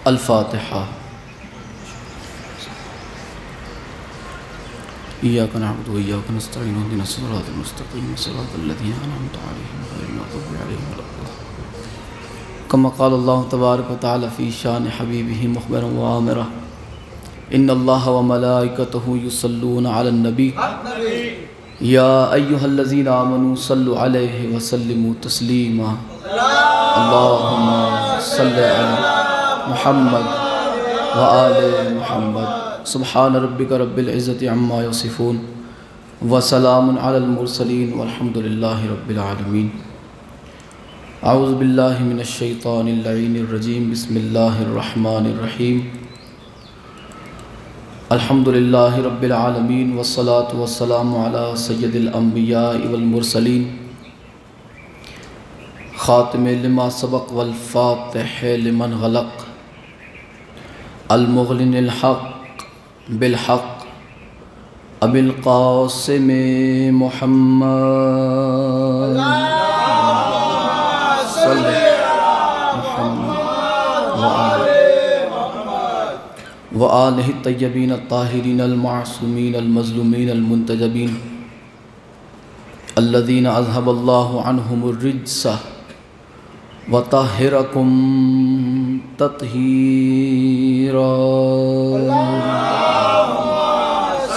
الفاتحہ۔ إياك نعبد وإياك نستعين اهدنا الصراط المستقيم صراط الذين أنعمت عليهم غير المغضوب عليهم ولا الضالين كما قال الله تبارك وتعالى في شان حبيبه مخبرا وآمرا إن الله وملائكته يصلون على النبي يا أيها الذين آمنوا صلوا عليه وسلموا تسليما اللهم صل على محمد وآل محمد سبحان ربك رب العزة عما يصفون وسلام على المرسلين والحمد لله رب العالمين اعوذ بالله من الشيطان اللعين الرجيم بسم الله الرحمن الرحيم الحمد لله رب العالمين والصلاة والسلام على سيد الأنبياء والمرسلين خاتم لما سبق والفاتح لمن غلق المغلن الحق بالحق ابی القاسم محمد صلی وآلہ الطیبین الطاہرین المعصومین المظلومین المنتجبین الذین اذهب اللہ عنہم الرجس وطہرکم تطہیرا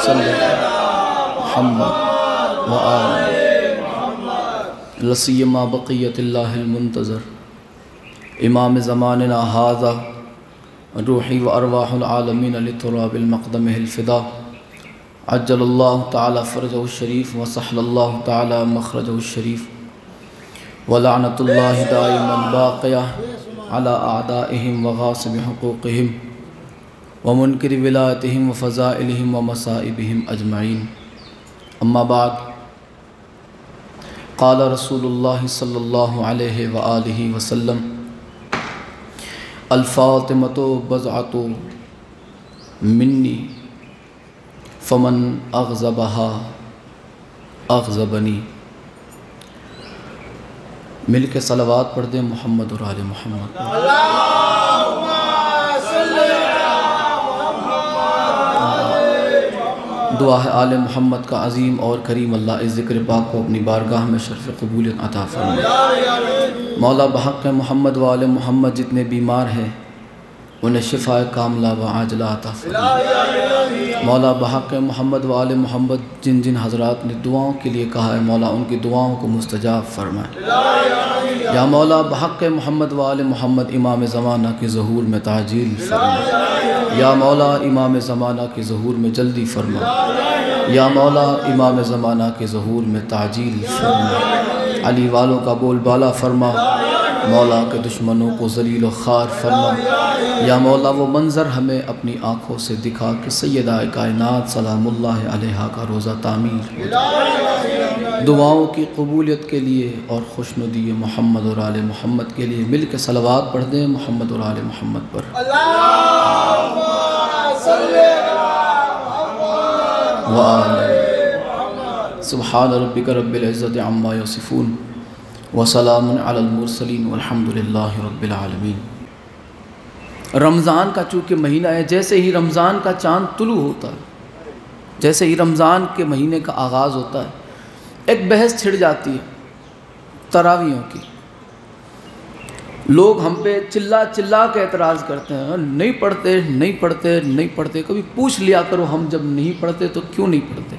صلی محمد وآل لسیما بقیت اللہ المنتظر امام زماننا هذا روحی و ارواح العالمین لتراب المقدمہ الفدا عجل اللہ تعالی فرجہ الشریف وسحل اللہ تعالی مخرجہ الشریف ولعنت اللہ دائما باقیہ على اعدائهم وغاصب حقوقهم ومنکر ولایتهم وفضائلهم ومصائبهم اجمعین اما بعد قال رسول اللہ صلی اللہ علیہ وآلہ وسلم الفاطمۃ بضعۃ منی فمن اغضبها اغضبنی۔ مل کے صلوات پڑھ دیں محمد اور آل محمد۔ اللہم صلی دعا ہے آل محمد کا عظیم اور کریم اللہ اس ذکر پاک کو اپنی بارگاہ میں شرف قبولیت عطا فرمائے۔ مولا بحق محمد و آل محمد جتنے بیمار ہیں انہیں شفاء کاملہ و عاجلہ عطا فرمائے۔ مولا بحق محمد و آل محمد جن جن حضرات نے دعاؤں کے لیے کہا ہے مولا ان کی دعاؤں کو مستجاب فرمائے۔ یا مولا بحق محمد و آل محمد امام زمانہ کی ظہور میں تعجیل فرمائے۔ یا مولا امام زمانہ کی ظہور میں جلدی فرما۔ یا مولا امام زمانہ کے ظہور میں تعجیل فرما۔ علی والوں کا بول بالا فرما، مولا کے دشمنوں کو ذلیل و خوار فرما۔ یا مولا وہ منظر ہمیں اپنی آنکھوں سے دکھا کہ سیدہ کائنات سلام اللہ علیہا کا روزہ تعمیر ہو جائے۔ دعاؤں کی قبولیت کے لیے اور خوشنودی محمد اور آل محمد کے لیے مل کے صلوات پڑھ دیں محمد اور آل محمد پر۔ اللہم صلی وآلہ سبحان ربک رب العزت عما یصفون وسلام علی المرسلین والحمد للہ رب العالمین۔ رمضان کا چونکہ مہینہ ہے، جیسے ہی رمضان کا چاند طلوع ہوتا ہے، جیسے ہی رمضان کے مہینے کا آغاز ہوتا ہے، ایک بحث چھڑ جاتی ہے تراویحوں کی۔ لوگ ہم پہ چلا چلا کے اعتراض کرتے ہیں، نہیں پڑھتے نہیں پڑھتے نہیں پڑھتے۔ کبھی پوچھ لیا کرو ہم جب نہیں پڑھتے تو کیوں نہیں پڑھتے؟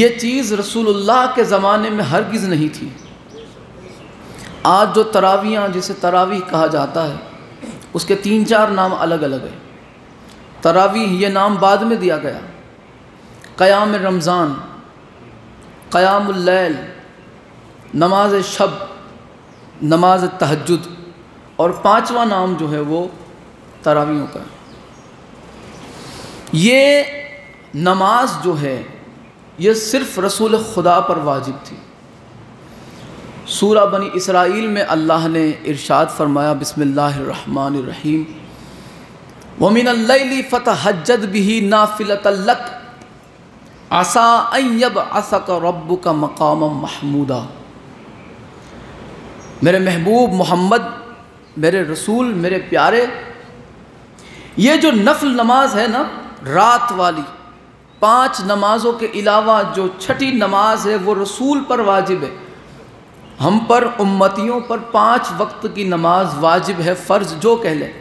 یہ چیز رسول اللہ کے زمانے میں ہرگز نہیں تھی۔ آج جو تراویحاں جسے تراویح کہا جاتا ہے اس کے 3-4 نام الگ الگ ہیں۔ تراویح یہ نام بعد میں دیا گیا، قیام رمضان، قیام اللیل، نماز شب، نماز تہجد، اور 5واں نام جو ہے وہ تراویحوں کا ہے۔ یہ نماز جو ہے یہ صرف رسول خدا پر واجب تھی۔ سورہ بنی اسرائیل میں اللہ نے ارشاد فرمایا بسم اللہ الرحمن الرحیم وَمِنَ اللَّيْلِ فَتَحَجَّدْ بِهِ نَافِلَةً لَكَ عَسَىٰ أَن يَبْعَثَكَ رَبُّكَ مَقَامًا مَحْمُودًا۔ میرے محبوب محمد میرے رسول میرے پیارے، یہ جو نفل نماز ہے نا رات والی، 5 نمازوں کے علاوہ جو چھٹی نماز ہے وہ رسول پر واجب ہے۔ ہم پر امتیوں پر 5 وقت کی نماز واجب ہے، فرض جو کہہ لیں۔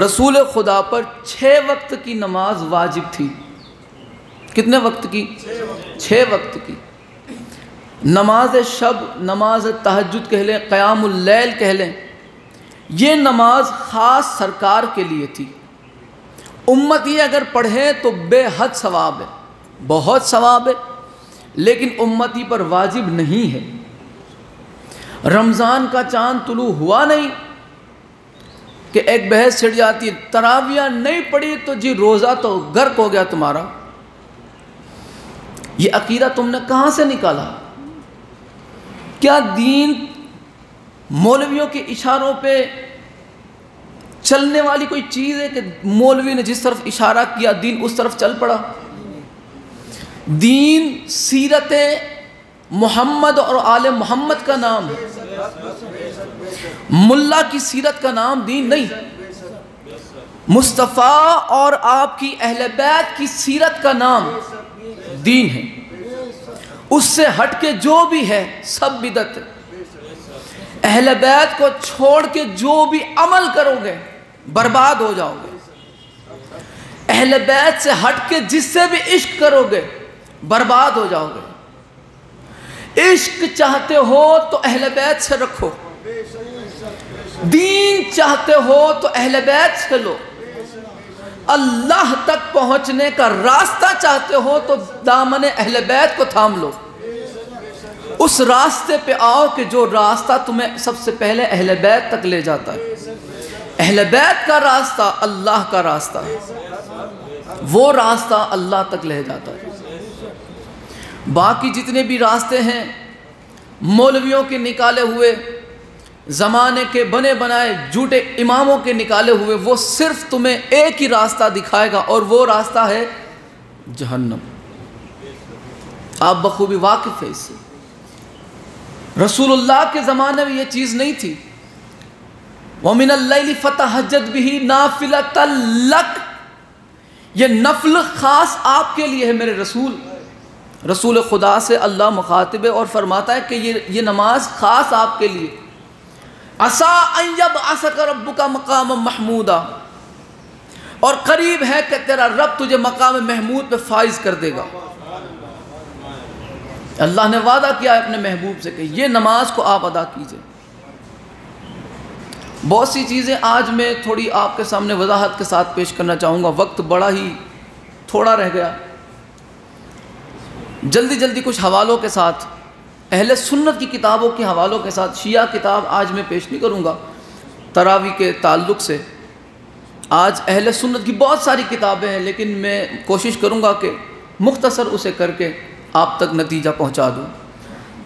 رسول خدا پر 6 وقت کی نماز واجب تھی۔ کتنے وقت کی؟ 6 وقت کی۔ نماز شب، نماز تہجد کہہ لیں، قیام اللیل کہہ لیں، یہ نماز خاص سرکار کے لیے تھی۔ امتی اگر پڑھیں تو بے حد ثواب ہے، بہت ثواب ہے، لیکن امتی پر واجب نہیں ہے۔ رمضان کا چاند طلوع ہوا نہیں کہ ایک بحث چھڑ جاتی ہے، تراویح نہیں پڑھی تو جی روزہ تو غرق ہو گیا تمہارا۔ یہ عقیدہ تم نے کہاں سے نکالا؟ کیا دین مولویوں کے اشاروں پہ چلنے والی کوئی چیز ہے کہ مولوی نے جس طرف اشارہ کیا دین اس طرف چل پڑا؟ دین سیرت محمد اور آل محمد کا نام ہے، ملا کی سیرت کا نام دین نہیں۔ مصطفیٰ اور آپ کی اہل بیت کی سیرت کا نام دین ہے۔ اس سے ہٹ کے جو بھی ہے سب بدعت ہے۔ اہل بیت کو چھوڑ کے جو بھی عمل کرو گے برباد ہو جاؤ گے۔ اہل بیت سے ہٹ کے جس سے بھی عشق کرو گے برباد ہو جاؤ گے۔ عشق چاہتے ہو تو اہل بیت سے رکھو، دین چاہتے ہو تو اہل بیت سے لو، اللہ تک پہنچنے کا راستہ چاہتے ہو تو دامن اہل بیت کو تھام لو۔ اس راستے پہ آؤ کہ جو راستہ تمہیں سب سے پہلے اہل بیت تک لے جاتا ہے۔ اہل بیت کا راستہ اللہ کا راستہ ہے، وہ راستہ اللہ تک لے جاتا ہے۔ باقی جتنے بھی راستے ہیں مولویوں کے نکالے ہوئے، زمانے کے بنے بنائے جھوٹے اماموں کے نکالے ہوئے، وہ صرف تمہیں ایک ہی راستہ دکھائے گا اور وہ راستہ ہے جہنم۔ آپ بخوبی واقف ہے اس سے۔ رسول اللہ کے زمانے میں یہ چیز نہیں تھی۔ وَمِنَ اللَّيْلِ فَتَهَجَّدْ بِهِ نَافِلَةً لَكَ، یہ نفل خاص آپ کے لیے ہے میرے رسول۔ رسول خدا سے اللہ مخاطب ہے اور فرماتا ہے کہ یہ نماز خاص آپ کے لیے۔ عَسَىٰ أَن يَبْعَثَكَ رَبُّكَ مَقَامًا مَحْمُودًا، اور قریب ہے کہ تیرا رب تجھے مقام محمود پہ فائز کر دے گا۔ اللہ نے وعدہ کیا ہے اپنے محبوب سے کہ یہ نماز کو آپ ادا کیجئے۔ بہت سی چیزیں آج میں تھوڑی آپ کے سامنے وضاحت کے ساتھ پیش کرنا چاہوں گا، وقت بڑا ہی تھوڑا رہ گیا۔ جلدی کچھ حوالوں کے ساتھ، اہل سنت کی کتابوں کے حوالوں کے ساتھ، شیعہ کتاب آج میں پیش نہیں کروں گا تراویح کے تعلق سے۔ آج اہل سنت کی بہت ساری کتابیں ہیں، لیکن میں کوشش کروں گا کہ مختصر اسے کر کے آپ تک نتیجہ پہنچا دوں۔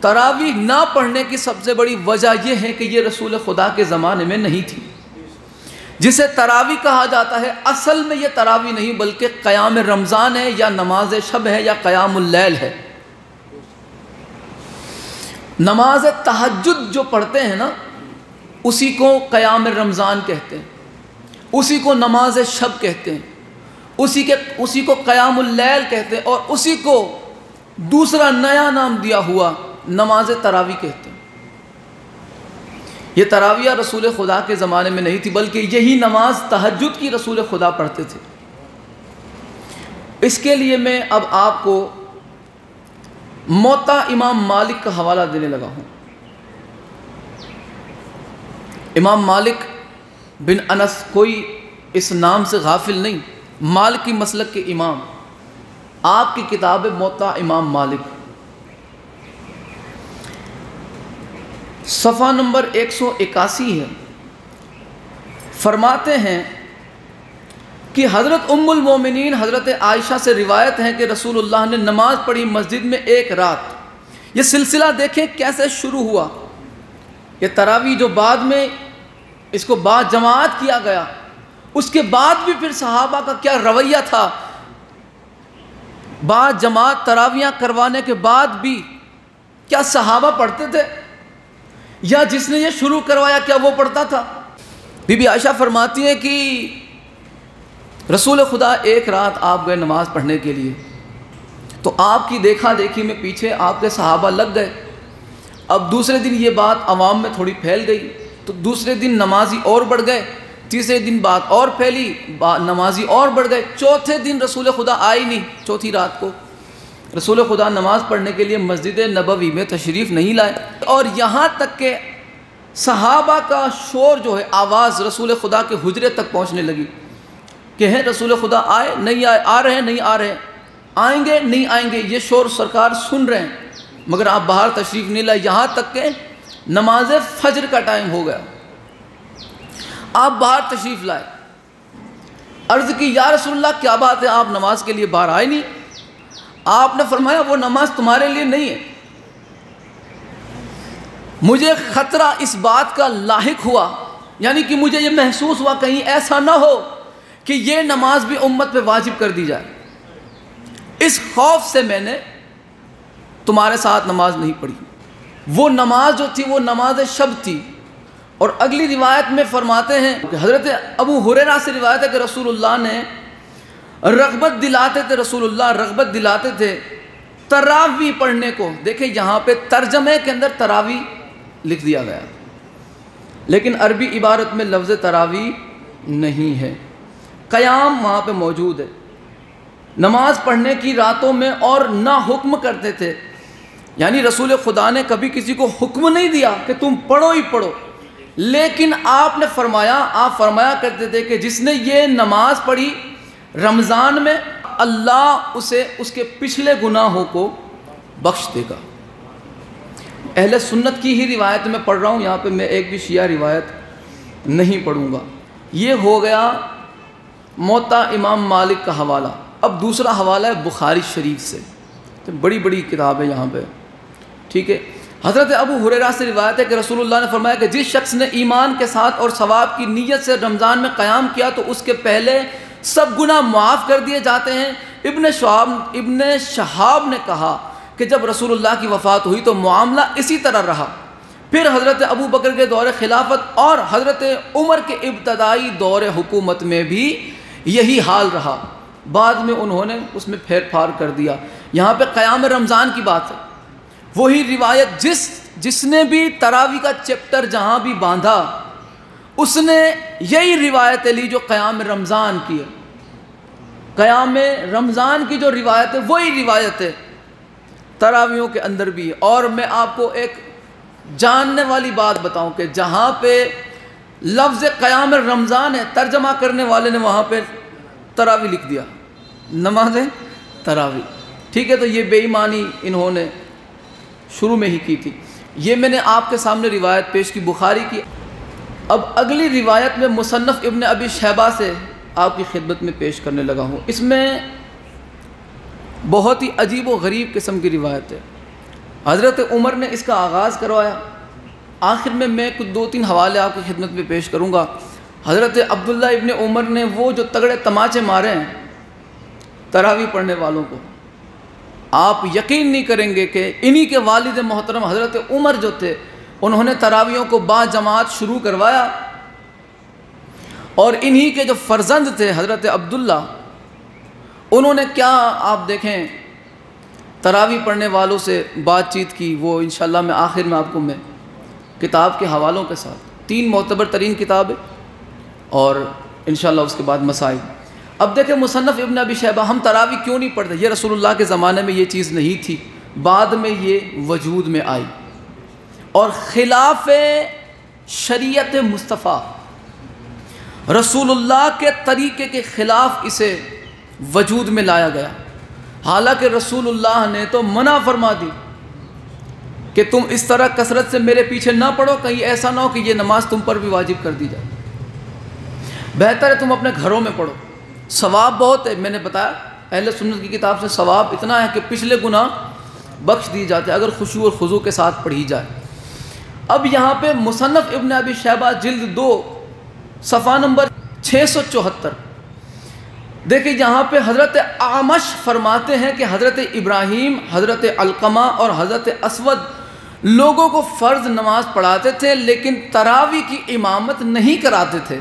تراویح نہ پڑھنے کی سب سے بڑی وجہ یہ ہے کہ یہ رسول خدا کے زمانے میں نہیں تھی۔ جسے تراویح کہا جاتا ہے اصل میں یہ تراویح نہیں بلکہ قیام رمضان ہے یا نماز شب ہے یا قیام اللیل ہے۔ نماز تہجد جو پڑھتے ہیں نا اسی کو قیام رمضان کہتے ہیں، اسی کو نماز شب کہتے ہیں، اسی کو قیام اللیل کہتے ہیں، اور اسی کو دوسرا نیا نام دیا ہوا نماز تراویح کہتے ہیں۔ یہ تراویح رسول خدا کے زمانے میں نہیں تھی بلکہ یہی نماز تہجد کی رسول خدا پڑھتے تھے۔ اس کے لیے میں اب آپ کو موطا امام مالک کا حوالہ دینے لگا ہوں۔ امام مالک بن انس کوئی اس نام سے غافل نہیں، مالکی مسلک کے امام۔ آپ کی کتاب ہے موطا امام مالک، صفحہ نمبر 181 ہے۔ فرماتے ہیں کہ حضرت ام المومنین حضرت عائشہ سے روایت ہے کہ رسول اللہ نے نماز پڑھی مسجد میں ایک رات۔ یہ سلسلہ دیکھیں کیسے شروع ہوا۔ یہ تراویح جو بعد میں اس کو بعد جماعت کیا گیا، اس کے بعد بھی پھر صحابہ کا کیا رویہ تھا۔ بعد جماعت تراویح کروانے کے بعد بھی کیا صحابہ پڑھتے تھے؟ یا جس نے یہ شروع کروایا کیا وہ پڑھتا تھا؟ بی بی عائشہ فرماتی ہیں کہ رسول خدا ایک رات آپ گئے نماز پڑھنے کے لیے، تو آپ کی دیکھا دیکھی میں پیچھے آپ کے صحابہ لگ گئے۔ اب دوسرے دن یہ بات عوام میں تھوڑی پھیل گئی، تو دوسرے دن نمازی اور بڑھ گئے، تیسرے دن بات اور پھیلی، نمازی اور بڑھ گئے، چوتھے دن رسول خدا آئی نہیں، چوتھی رات کو رسول خدا نماز پڑھنے کے لیے مسجد نبوی میں تشریف نہیں لائے، اور یہاں تک کہ صحابہ کا شور جو ہے، آواز رسول خدا کے حجرے تک پہنچنے لگی کہ ہیں رسول خدا آئے نہیں آئے، آ رہے ہیں نہیں آ رہے ہیں، آئیں گے نہیں آئیں گے، یہ شور سرکار سن رہے ہیں مگر آپ باہر تشریف نہیں لائے۔ یہاں تک کہ نماز فجر کا ٹائم ہو گیا، آپ باہر تشریف لائے۔ عرض کی یا رسول اللہ کیا بات ہے، آپ نماز کے لیے باہر آئے نہیں؟ آپ نے فرمایا وہ نماز تمہارے لیے نہیں ہے۔ مجھے خطرہ اس بات کا لاحق ہوا، یعنی کہ مجھے یہ محسوس ہوا کہیں ایسا نہ ہو کہ یہ نماز بھی امت پہ واجب کر دی جائے، اس خوف سے میں نے تمہارے ساتھ نماز نہیں پڑھی۔ وہ نماز جو تھی وہ نماز شب تھی۔ اور اگلی روایت میں فرماتے ہیں کہ حضرت ابو ہریرہ سے روایت ہے کہ رسول اللہ نے رغبت دلاتے تھے، رسول اللہ رغبت دلاتے تھے تراویح پڑھنے کو۔ دیکھیں یہاں پہ ترجمے کے اندر تراویح لکھ دیا گیا، لیکن عربی عبارت میں لفظ تراویح نہیں ہے، قیام وہاں پہ موجود ہے۔ نماز پڑھنے کی راتوں میں اور نہ حکم کرتے تھے، یعنی رسول خدا نے کبھی کسی کو حکم نہیں دیا کہ تم پڑھو ہی پڑھو، لیکن آپ نے فرمایا، آپ فرمایا کرتے تھے کہ جس نے یہ نماز پڑھی رمضان میں اللہ اسے اس کے پچھلے گناہوں کو بخش دے گا۔ اہل سنت کی ہی روایت میں پڑھ رہا ہوں، یہاں پہ میں ایک بھی شیعہ روایت نہیں پڑھوں گا۔ یہ ہو گیا موطا امام مالک کا حوالہ۔ اب دوسرا حوالہ ہے بخاری شریف سے، تو بڑی بڑی کتاب ہے یہاں پہ، ٹھیک ہے۔ حضرت ابو ہریرہ سے روایت ہے کہ رسول اللہ نے فرمایا کہ جس شخص نے ایمان کے ساتھ اور ثواب کی نیت سے رمضان میں قیام کیا تو اس کے پہلے سب گناہ معاف کر دیے جاتے ہیں۔ ابن شہاب نے کہا کہ جب رسول اللہ کی وفات ہوئی تو معاملہ اسی طرح رہا، پھر حضرت ابو بکر کے دور خلافت اور حضرت عمر کے ابتدائی دور حکومت میں بھی یہی حال رہا، بعد میں انہوں نے اس میں پھیر پھار کر دیا۔ یہاں پہ قیام رمضان کی بات ہے، وہی روایت جس نے بھی تراویح کا چیپٹر جہاں بھی باندھا اس نے یہی روایت لی جو قیام رمضان کی ہے۔ قیام رمضان کی جو روایت ہے وہی روایت ہے تراویحوں کے اندر بھی ہے۔ اور میں آپ کو ایک جاننے والی بات بتاؤں کہ جہاں پہ لفظ قیام رمضان ہے ترجمہ کرنے والے نے وہاں پہ تراویح لکھ دیا، نماز تراویح، ٹھیک ہے۔ تو یہ بے ایمانی انہوں نے شروع میں ہی کی تھی۔ یہ میں نے آپ کے سامنے روایت پیش کی بخاری کی۔ اب اگلی روایت میں مصنف ابن ابی شیبہ سے آپ کی خدمت میں پیش کرنے لگا ہوں۔ اس میں بہت ہی عجیب و غریب قسم کی روایت ہے۔ حضرت عمر نے اس کا آغاز کروایا، آخر میں کچھ 2-3 حوالے آپ کی خدمت میں پیش کروں گا۔ حضرت عبداللہ ابن عمر نے وہ جو تگڑے تماچے مارے ہیں تراویح پڑھنے والوں کو، آپ یقین نہیں کریں گے کہ انہی کے والد محترم حضرت عمر جو تھے انہوں نے تراویحوں کو با جماعت شروع کروایا، اور انہی کے جو فرزند تھے حضرت عبداللہ انہوں نے کیا آپ دیکھیں تراویح پڑھنے والوں سے بات چیت کی۔ وہ انشاءاللہ میں آخر میں آپ کو میں کتاب کے حوالوں کے ساتھ 3 معتبر ترین کتابیں اور انشاءاللہ اس کے بعد مسائل۔ اب دیکھیں مصنف ابن ابی شیبہ، ہم تراویح کیوں نہیں پڑھتے؟ یہ رسول اللہ کے زمانے میں یہ چیز نہیں تھی، بعد میں یہ وجود میں آئی، اور خلاف شریعت مصطفیٰ رسول اللہ کے طریقے کے خلاف اسے وجود میں لایا گیا۔ حالانکہ رسول اللہ نے تو منع فرما دی کہ تم اس طرح کثرت سے میرے پیچھے نہ پڑھو، کہیں ایسا نہ ہو کہ یہ نماز تم پر بھی واجب کر دی جائے، بہتر ہے تم اپنے گھروں میں پڑھو، ثواب بہت ہے۔ میں نے بتایا اہل سنت کی کتاب سے ثواب اتنا ہے کہ پچھلے گناہ بخش دیے جاتے ہیں اگر خشوع اور خضوع کے ساتھ پڑھی جائے۔ اب یہاں پہ مصنف ابن ابی شیبہ جلد 2 صفحہ نمبر 674 دیکھیں، یہاں پہ حضرت اعمش فرماتے ہیں کہ حضرت ابراہیم، حضرت علقمہ اور حضرت اسود لوگوں کو فرض نماز پڑھاتے تھے لیکن تراویح کی امامت نہیں کراتے تھے۔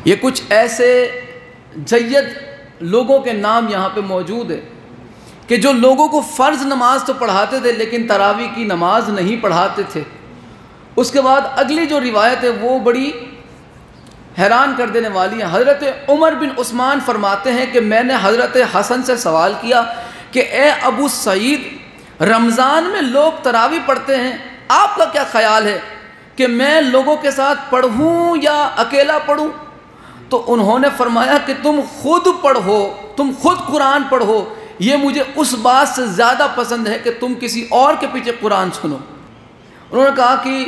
یہ کچھ ایسے جید لوگوں کے نام یہاں پہ موجود ہے کہ جو لوگوں کو فرض نماز تو پڑھاتے تھے لیکن تراویح کی نماز نہیں پڑھاتے تھے۔ اس کے بعد اگلی جو روایت ہے وہ بڑی حیران کر دینے والی ہے۔ حضرت عمر بن عثمان فرماتے ہیں کہ میں نے حضرت حسن سے سوال کیا کہ اے ابو سعید، رمضان میں لوگ تراویح پڑھتے ہیں، آپ کا کیا خیال ہے کہ میں لوگوں کے ساتھ پڑھوں یا اکیلا پڑھوں؟ تو انہوں نے فرمایا کہ تم خود پڑھو، تم خود قرآن پڑھو، یہ مجھے اس بات سے زیادہ پسند ہے کہ تم کسی اور کے پیچھے قرآن سنو۔ انہوں نے کہا کہ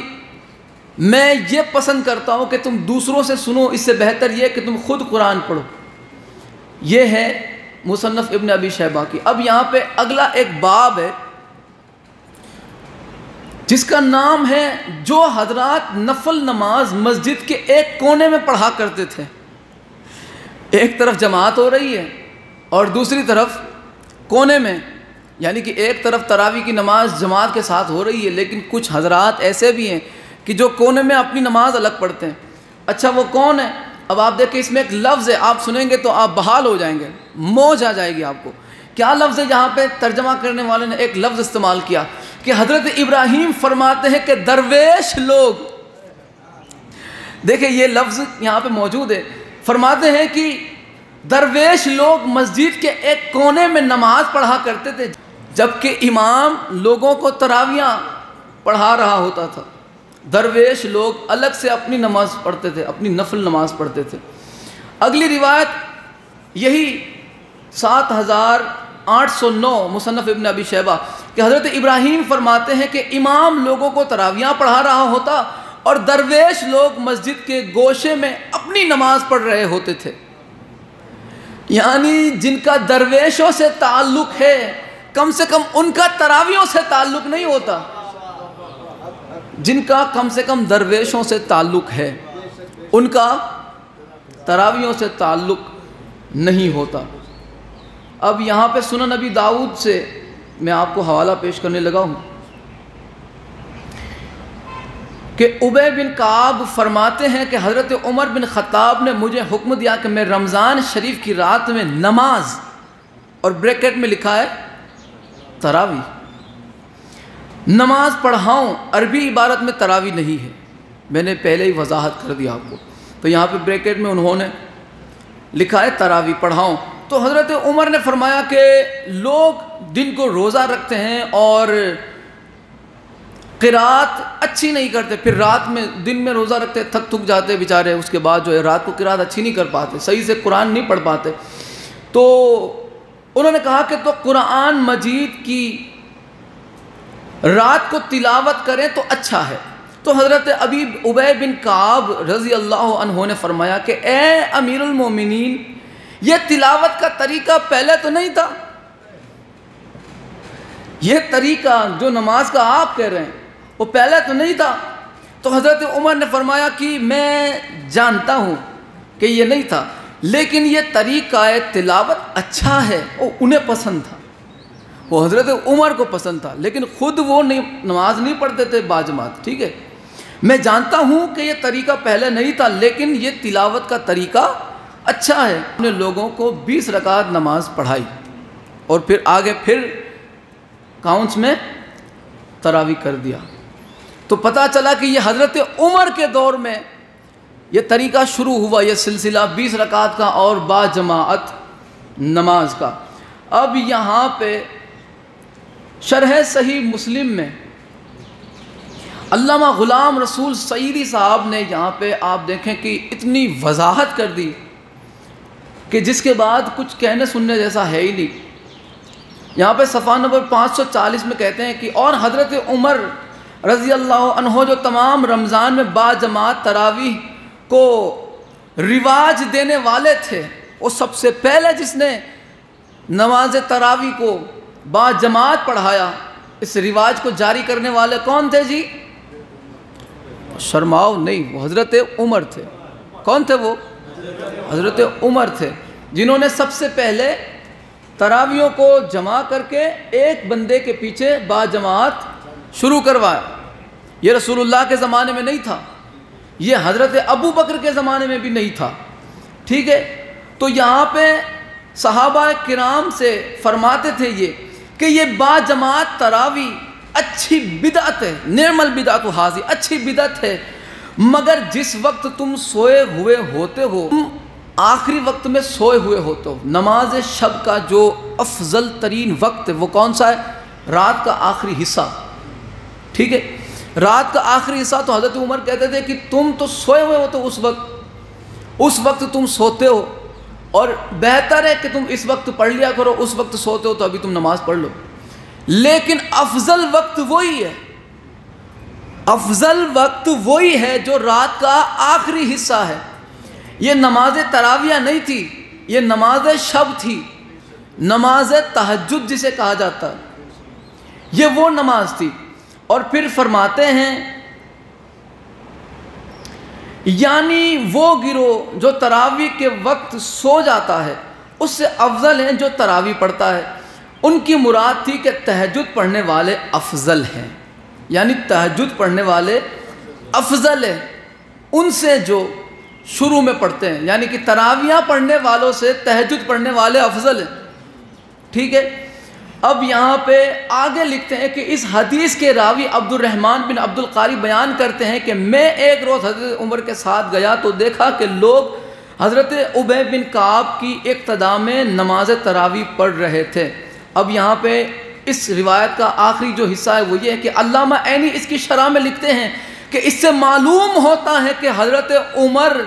میں یہ پسند کرتا ہوں کہ تم دوسروں سے سنو، اس سے بہتر یہ کہ تم خود قرآن پڑھو۔ یہ ہے مصنف ابن ابی شیبہ کی۔ اب یہاں پہ اگلا ایک باب ہے جس کا نام ہے جو حضرات نفل نماز مسجد کے ایک کونے میں پڑھا کرتے تھے۔ ایک طرف جماعت ہو رہی ہے اور دوسری طرف کونے میں، یعنی کہ ایک طرف تراویح کی نماز جماعت کے ساتھ ہو رہی ہے لیکن کچھ حضرات ایسے بھی ہیں کہ جو کونے میں اپنی نماز الگ پڑھتے ہیں۔ اچھا وہ کون ہے؟ اب آپ دیکھیں اس میں ایک لفظ ہے، آپ سنیں گے تو آپ بحال ہو جائیں گے، موج آ جائے گی آپ کو۔ کیا لفظ ہے؟ یہاں پہ ترجمہ کرنے والے نے ایک لفظ استعمال کیا کہ حضرت ابراہیم فرماتے ہیں کہ درویش لوگ، دیکھیں یہ لفظ یہاں پہ موجود ہے، فرماتے ہیں کہ درویش لوگ مسجد کے ایک کونے میں نماز پڑھا کرتے تھے جبکہ امام لوگوں کو تراویح پڑھا رہا ہوتا تھا۔ درویش لوگ الگ سے اپنی نماز پڑھتے تھے، اپنی نفل نماز پڑھتے تھے۔ اگلی روایت یہی 7809 مصنف ابن ابی شیبہ کہ حضرت ابراہیم فرماتے ہیں کہ امام لوگوں کو تراویح پڑھا رہا ہوتا اور درویش لوگ مسجد کے گوشے میں اپنی نماز پڑھ رہے ہوتے تھے۔ یعنی جن کا درویشوں سے تعلق ہے کم سے کم ان کا تراویحوں سے تعلق نہیں ہوتا، جن کا کم سے کم درویشوں سے تعلق ہے ان کا تراویحوں سے تعلق نہیں ہوتا۔ اب یہاں پہ سنن نبی داؤد سے میں آپ کو حوالہ پیش کرنے لگا ہوں کہ ابی بن کعب فرماتے ہیں کہ حضرت عمر بن خطاب نے مجھے حکم دیا کہ میں رمضان شریف کی رات میں نماز، اور بریکٹ میں لکھا ہے تراویح، نماز پڑھاؤں۔ عربی عبارت میں تراویح نہیں ہے، میں نے پہلے ہی وضاحت کر دیا آپ کو، تو یہاں پہ بریکٹ میں انہوں نے لکھا ہے تراویح پڑھاؤں۔ تو حضرت عمر نے فرمایا کہ لوگ دن کو روزہ رکھتے ہیں اور قرات اچھی نہیں کرتے، پھر رات میں دن میں روزہ رکھتے تھک جاتے بیچارے، اس کے بعد جو ہے رات کو قرات اچھی نہیں کر پاتے، صحیح سے قرآن نہیں پڑھ پاتے۔ تو انہوں نے کہا کہ تو قرآن مجید کی رات کو تلاوت کریں تو اچھا ہے۔ تو حضرت ابی بن کعب رضی اللہ عنہ نے فرمایا کہ اے امیر المومنین، یہ تلاوت کا طریقہ پہلے تو نہیں تھا، یہ طریقہ جو نماز کا آپ کہہ رہے ہیں وہ پہلے تو نہیں تھا۔ تو حضرت عمر نے فرمایا کہ میں جانتا ہوں کہ یہ نہیں تھا، لیکن یہ طریقہ تلاوت اچھا ہے، وہ انہیں پسند تھا، وہ حضرت عمر کو پسند تھا، لیکن خود وہ نماز نہیں پڑھتے تھے باجماعت، ٹھیک ہے۔ میں جانتا ہوں کہ یہ طریقہ پہلے نہیں تھا لیکن یہ تلاوت کا طریقہ اچھا ہے۔ ہم نے لوگوں کو 20 رکعت نماز پڑھائی اور پھر آگے پھر کاؤنٹس میں تراویح کر دیا، تو پتہ چلا کہ یہ حضرت عمر کے دور میں یہ طریقہ شروع ہوا، یہ سلسلہ 20 رکعت کا اور با جماعت نماز کا۔ اب یہاں پہ شرح صحیح مسلم میں علامہ غلام رسول سعیدی صاحب نے یہاں پہ آپ دیکھیں کہ اتنی وضاحت کر دی کہ جس کے بعد کچھ کہنے سننے جیسا ہے ہی نہیں۔ یہاں پہ صفحہ نمبر 540 میں کہتے ہیں کہ اور حضرت عمر رضی اللہ عنہ جو تمام رمضان میں با جماعت تراویح کو رواج دینے والے تھے، وہ سب سے پہلے جس نے نماز تراویح کو با جماعت پڑھایا، اس رواج کو جاری کرنے والے کون تھے جی؟ شرماؤ نہیں، وہ حضرت عمر تھے۔ کون تھے وہ؟ حضرت عمر تھے، جنہوں نے سب سے پہلے تراویوں کو جمع کر کے ایک بندے کے پیچھے با جماعت شروع کروایا۔ یہ رسول اللہ کے زمانے میں نہیں تھا، یہ حضرت ابو بکر کے زمانے میں بھی نہیں تھا، ٹھیک ہے۔ تو یہاں پہ صحابہ کرام سے فرماتے تھے یہ کہ یہ با جماعت تراوی اچھی بدعت ہے، نعم البدعۃ ھذہ، اچھی بدعت ہے، مگر جس وقت تم سوئے ہوئے ہوتے ہو، تم آخری وقت میں سوئے ہوئے ہوتے ہو، نماز شب کا جو افضل ترین وقت ہے وہ کون سا ہے؟ رات کا آخری حصہ، ٹھیک ہے، رات کا آخری حصہ۔ تو حضرت عمر کہتے تھے کہ تم تو سوئے ہوئے ہوتے ہو اس وقت تم سوتے ہو، اور بہتر ہے کہ تم اس وقت پڑھ لیا کرو، اس وقت سوتے ہو تو ابھی تم نماز پڑھ لو، لیکن افضل وقت وہی ہے، افضل وقت وہی ہے جو رات کا آخری حصہ ہے۔ یہ نماز تراویہ نہیں تھی، یہ نماز شب تھی، نماز تہجد جسے کہا جاتا ہے، یہ وہ نماز تھی۔ اور پھر فرماتے ہیں یعنی وہ گروہ جو تراویح کے وقت سو جاتا ہے اس سے افضل ہیں جو تراویح پڑھتا ہے۔ ان کی مراد تھی کہ تہجد پڑھنے والے افضل ہیں، یعنی تہجد پڑھنے والے افضل ہیں ان سے جو شروع میں پڑھتے ہیں، یعنی کہ تراویح پڑھنے والوں سے تہجد پڑھنے والے افضل ہیں، ٹھیک ہے۔ اب یہاں پہ آگے لکھتے ہیں کہ اس حدیث کے راوی عبد الرحمن بن عبد القاری بیان کرتے ہیں کہ میں ایک روز حضرت عمر کے ساتھ گیا تو دیکھا کہ لوگ حضرت ابی بن کعب کی اقتداء میں نماز تراویح پڑھ رہے تھے۔ اب یہاں پہ اس روایت کا آخری جو حصہ ہے وہ یہ ہے کہ علامہ عینی اس کی شرح میں لکھتے ہیں کہ اس سے معلوم ہوتا ہے کہ حضرت عمر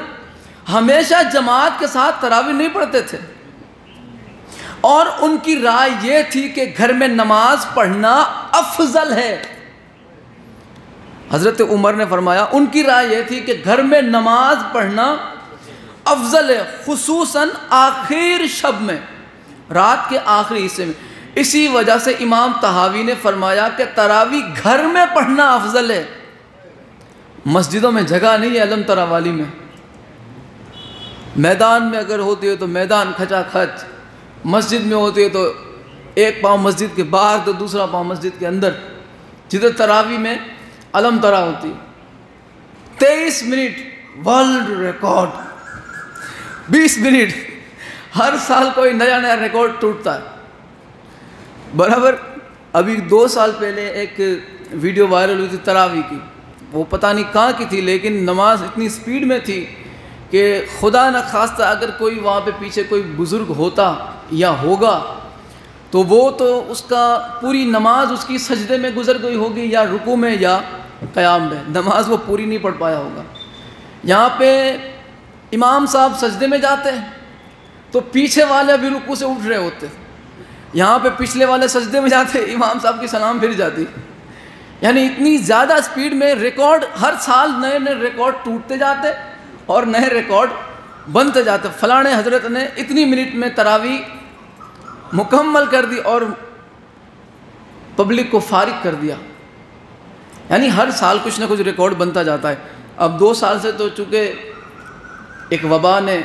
ہمیشہ جماعت کے ساتھ تراویح نہیں پڑھتے تھے، اور ان کی رائے یہ تھی کہ گھر میں نماز پڑھنا افضل ہے۔ حضرت عمر نے فرمایا ان کی رائے یہ تھی کہ گھر میں نماز پڑھنا افضل ہے، خصوصاً آخر شب میں، رات کے آخری حصے میں۔ اسی وجہ سے امام طحاوی نے فرمایا کہ تراویح گھر میں پڑھنا افضل ہے، مسجدوں میں جگہ نہیں ہے علم ترا والی میں، میدان میں اگر ہوتی ہے تو میدان کھچا کھچ، مسجد میں ہوتی ہے تو ایک پاؤں مسجد کے باہر تو دوسرا پاؤں مسجد کے اندر، جدھر تراویح میں علم ترا ہوتی ہے۔ 23 منٹ ورلڈ ریکارڈ، 20 منٹ، ہر سال کوئی نیا نیا ریکارڈ ٹوٹتا ہے۔ برابر ابھی 2 سال پہلے ایک ویڈیو وائرل ہوئی تھی تراویح کی، وہ پتہ نہیں کہاں کی تھی، لیکن نماز اتنی سپیڈ میں تھی کہ خدا نہ خواستہ اگر کوئی وہاں پہ پیچھے کوئی بزرگ ہوتا یا ہوگا تو وہ تو اس کا پوری نماز اس کی سجدے میں گزر گئی ہوگی، یا رکوع میں یا قیام میں، نماز وہ پوری نہیں پڑھ پایا ہوگا۔ یہاں پہ امام صاحب سجدے میں جاتے ہیں تو پیچھے والے بھی رکوع سے اٹھ رہے ہوتے، یہاں پہ پچھلے والے سجدے میں جاتے، امام صاحب کی سلام پھر جاتی، یعنی اتنی زیادہ سپیڈ میں ریکارڈ، ہر سال نئے نئے ریکارڈ ٹوٹتے جاتے اور نئے ریکارڈ بنتے جاتے۔ فلانے حضرت نے اتنی منٹ میں تراویح مکمل کر دی اور پبلک کو فارغ کر دیا، یعنی ہر سال کچھ نہ کچھ ریکارڈ بنتا جاتا ہے۔ اب 2 سال سے تو چونکہ ایک وبا نے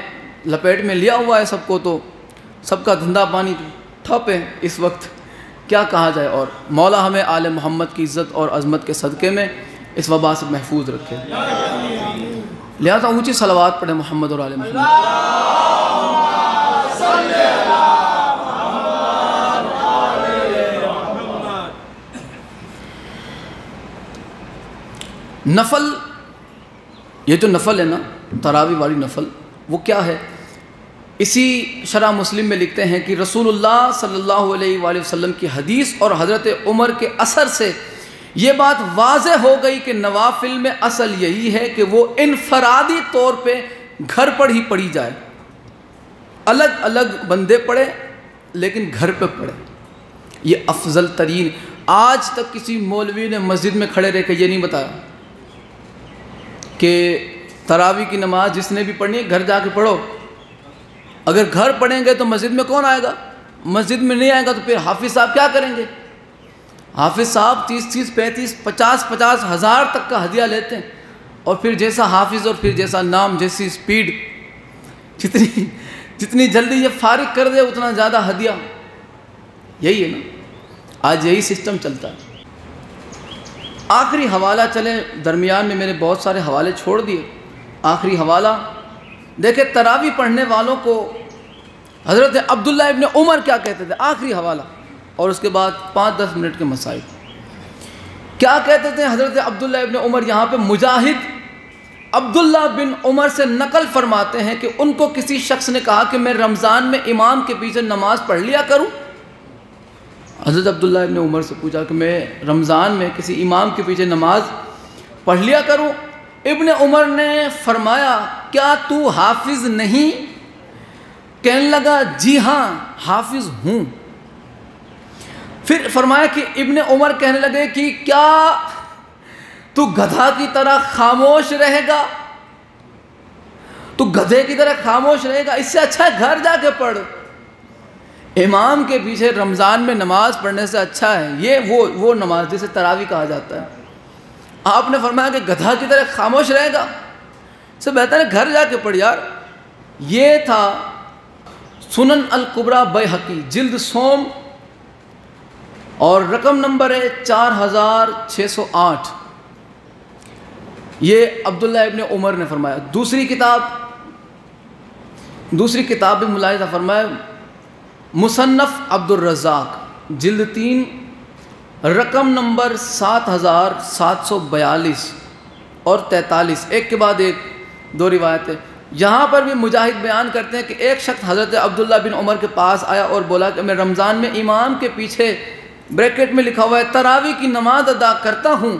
لپیٹ میں لیا ہوا ہے سب کو، تو سب کا دھندا پانی ٹھپ ہے اس وقت، کیا کہا جائے۔ اور مولا ہمیں آل محمد کی عزت اور عظمت کے صدقے میں اس وبا سے محفوظ رکھے، لہذا اونچی صلوات پڑھیں محمد اور آل محمد۔ نفل، یہ جو نفل ہے نا تراویح والی نفل، وہ کیا ہے؟ اسی شرح مسلم میں لکھتے ہیں کہ رسول اللہ صلی اللہ علیہ وآلہ وسلم کی حدیث اور حضرت عمر کے اثر سے یہ بات واضح ہو گئی کہ نوافل میں اصل یہی ہے کہ وہ انفرادی طور پہ گھر پر ہی پڑھی جائے، الگ الگ بندے پڑھے لیکن گھر پہ پڑھے، یہ افضل ترین۔ آج تک کسی مولوی نے مسجد میں کھڑے رہ کے یہ نہیں بتایا کہ تراویح کی نماز جس نے بھی پڑھنی ہے گھر جا کے پڑھو۔ اگر گھر پڑھیں گے تو مسجد میں کون آئے گا؟ مسجد میں نہیں آئے گا تو پھر حافظ صاحب کیا کریں گے؟ حافظ صاحب 30 35 50 ہزار تک کا ہدیہ لیتے ہیں، اور پھر جیسا حافظ اور پھر جیسا نام، جیسی سپیڈ، جتنی جلدی یہ فارغ کر دے اتنا زیادہ ہدیہ۔ یہی ہے نا، آج یہی سسٹم چلتا ہے۔ آخری حوالہ چلیں، درمیان میں میں نے بہت سارے حوالے چھوڑ دیے۔ آخری حوالہ دیکھیں، تراویح پڑھنے والوں کو حضرت عبداللہ ابن عمر کیا کہتے تھے، آخری حوالہ، اور اس کے بعد 5-10 منٹ کے مسائل کیا کہتے تھے حضرت عبداللہ ابن عمر۔ یہاں پہ مجاہد عبداللہ بن عمر سے نقل فرماتے ہیں کہ ان کو کسی شخص نے کہا کہ میں رمضان میں امام کے پیچھے نماز پڑھ لیا کروں۔ حضرت عبداللہ ابن عمر سے پوچھا کہ میں رمضان میں کسی امام کے پیچھے نماز پڑھ لیا کروں۔ ابن عمر نے فرمایا کیا تو حافظ نہیں؟ کہنے لگا جی ہاں حافظ ہوں۔ پھر فرمایا کہ ابن عمر کہنے لگے کہ کیا تو گدھا کی طرح خاموش رہے گا؟ تو گدھے کی طرح خاموش رہے گا، اس سے اچھا ہے گھر جا کے پڑھ۔ امام کے پیچھے رمضان میں نماز پڑھنے سے اچھا ہے یہ وہ نماز جسے تراویح کہا جاتا ہے۔ آپ نے فرمایا کہ گدھا کی طرح خاموش رہے گا، اس سے بہتر ہے گھر جا کے پڑھ یار۔ یہ تھا سنن الکبریٰ بیہقی جلد سوم اور رقم نمبر ہے 4608۔ یہ عبداللہ ابن عمر نے فرمایا۔ دوسری کتاب بھی ملاحظہ فرمایا، مصنف عبد الرزاق جلد 3 رقم نمبر 7742 اور 43، ایک کے بعد ایک دو روایتیں۔ یہاں پر بھی مجاہد بیان کرتے ہیں کہ ایک شخص حضرت عبداللہ بن عمر کے پاس آیا اور بولا کہ میں رمضان میں امام کے پیچھے بریکٹ میں لکھا ہوا ہے تراویح کی نماز ادا کرتا ہوں۔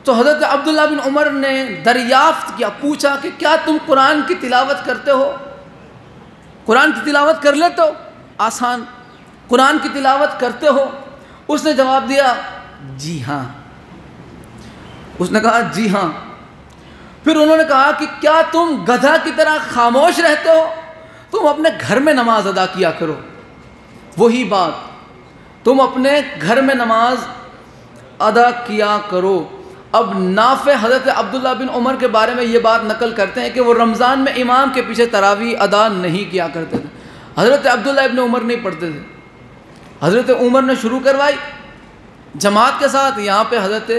تو حضرت عبداللہ بن عمر نے دریافت کیا، پوچھا کہ کیا تم قرآن کی تلاوت کرتے ہو؟ قرآن کی تلاوت کر لیتے ہو؟ آسان، قرآن کی تلاوت کرتے ہو؟ اس نے جواب دیا جی ہاں۔ اس نے کہا جی ہاں۔ پھر انہوں نے کہا کہ کیا تم گدھا کی طرح خاموش رہتے ہو؟ تم اپنے گھر میں نماز ادا کیا کرو۔ وہی بات، تم اپنے گھر میں نماز ادا کیا کرو۔ اب نافع حضرت عبداللہ بن عمر کے بارے میں یہ بات نقل کرتے ہیں کہ وہ رمضان میں امام کے پیچھے تراویح ادا نہیں کیا کرتے تھے۔ حضرت عبداللہ ابن عمر نہیں پڑھتے تھے، حضرت عمر نے شروع کروائی جماعت کے ساتھ۔ یہاں پہ حضرت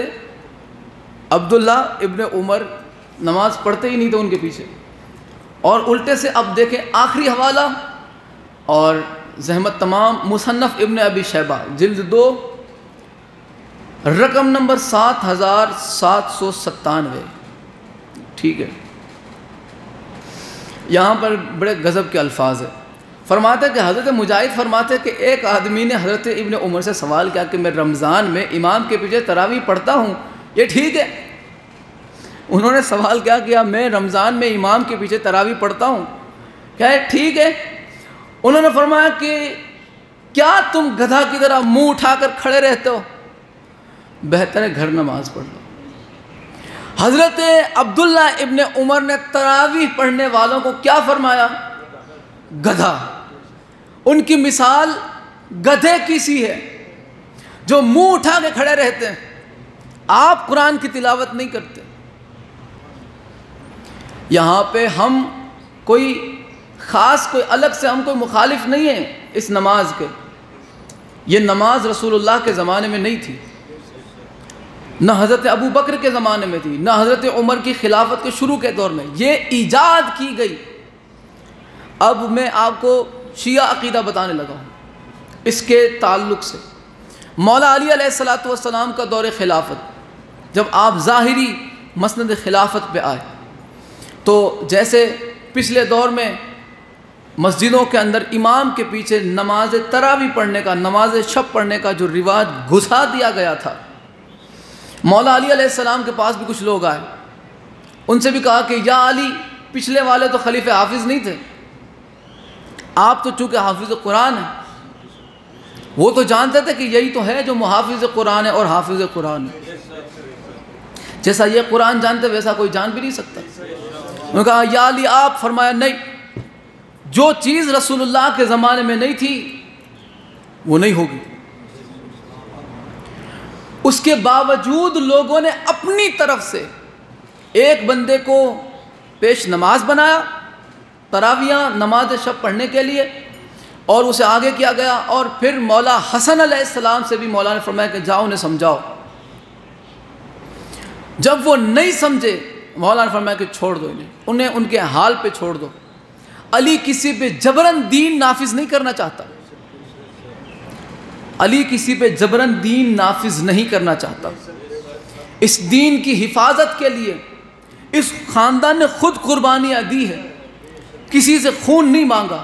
عبداللہ ابن عمر نماز پڑھتے ہی نہیں تھے ان کے پیچھے۔ اور الٹے سے اب دیکھیں آخری حوالہ اور زحمت تمام، مصنف ابن ابی شیبہ جلد 2 رقم نمبر 7797۔ ٹھیک ہے، یہاں پر بڑے غضب کے الفاظ ہیں۔ فرماتے کہ حضرت مجاہد فرماتے کہ ایک آدمی نے حضرت ابن عمر سے سوال کیا کہ میں رمضان میں امام کے پیچھے تراویح پڑھتا ہوں، یہ ٹھیک ہے؟ انہوں نے سوال کیا میں رمضان میں امام کے پیچھے تراویح پڑھتا ہوں، کیا ہے ٹھیک ہے؟ انہوں نے فرمایا کہ کیا تم گدھا کی طرح منہ اٹھا کر کھڑے رہتے ہو؟ بہتر ہے گھر نماز پڑھ لو۔ حضرت عبداللہ ابن عمر نے تراویح پڑھنے والوں کو کیا فرمایا؟ گدھا۔ ان کی مثال گدھے کی سی ہے جو منہ اٹھا کے کھڑے رہتے ہیں۔ آپ قرآن کی تلاوت نہیں کرتے۔ یہاں پہ ہم کوئی خاص کوئی الگ سے ہم کوئی مخالف نہیں ہیں اس نماز کے۔ یہ نماز رسول اللہ کے زمانے میں نہیں تھی، نہ حضرت ابو بکر کے زمانے میں تھی، نہ حضرت عمر کی خلافت کے شروع کے دور میں، یہ ایجاد کی گئی۔ اب میں آپ کو شیعہ عقیدہ بتانے لگا ہوں اس کے تعلق سے۔ مولا علی علیہ السلام کا دور خلافت، جب آپ ظاہری مسند خلافت پہ آئے تو جیسے پچھلے دور میں مسجدوں کے اندر امام کے پیچھے نماز تراویح پڑھنے کا، نماز شب پڑھنے کا جو رواج گھسا دیا گیا تھا، مولا علی علیہ السلام کے پاس بھی کچھ لوگ آئے، ان سے بھی کہا کہ یا علی، پچھلے والے تو خلیفہ حافظ نہیں تھے، آپ تو چونکہ حافظ قرآن ہیں۔ وہ تو جانتے تھے کہ یہی تو ہے جو محافظ قرآن ہے اور حافظ قرآن ہے، جیسا یہ قرآن جانتے ویسا کوئی جان بھی نہیں سکتا۔ انہوں نے کہا یا علی آپ، فرمایا نہیں، جو چیز رسول اللہ کے زمانے میں نہیں تھی وہ نہیں ہوگی۔ اس کے باوجود لوگوں نے اپنی طرف سے ایک بندے کو پیش نماز بنایا، تراویح نماز شب پڑھنے کے لیے، اور اسے آگے کیا گیا، اور پھر مولا حسن علیہ السلام سے بھی مولا نے فرمایا کہ جاؤ انہیں سمجھاؤ۔ جب وہ نہیں سمجھے مولا نے فرمایا کہ چھوڑ دو انہیں ان کے حال پہ چھوڑ دو۔ علی کسی پہ جبراً دین نافذ نہیں کرنا چاہتا، علی کسی پہ جبراً دین نافذ نہیں کرنا چاہتا۔ اس دین کی حفاظت کے لیے اس خاندان نے خود قربانیاں دی ہے، کسی سے خون نہیں مانگا،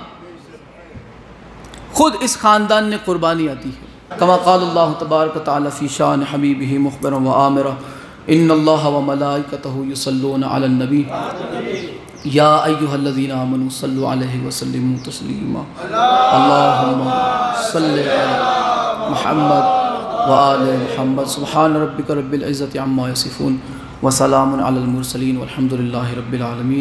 خود اس خاندان نے قربانیاں دی ہے۔ کما قال اللہ تبارک و تعالی فی شان حبیبہ مخبرا و آمرا ان اللہ و ملائکتہ یصلون علی النبی یا ایہا الذین آمنوا صلوا علیہ وسلموا تسلیما اللہم صلی علی محمد وآل محمد سبحان ربک رب العزت عما یصفون وسلام علی المرسلین والحمد للہ رب العالمین۔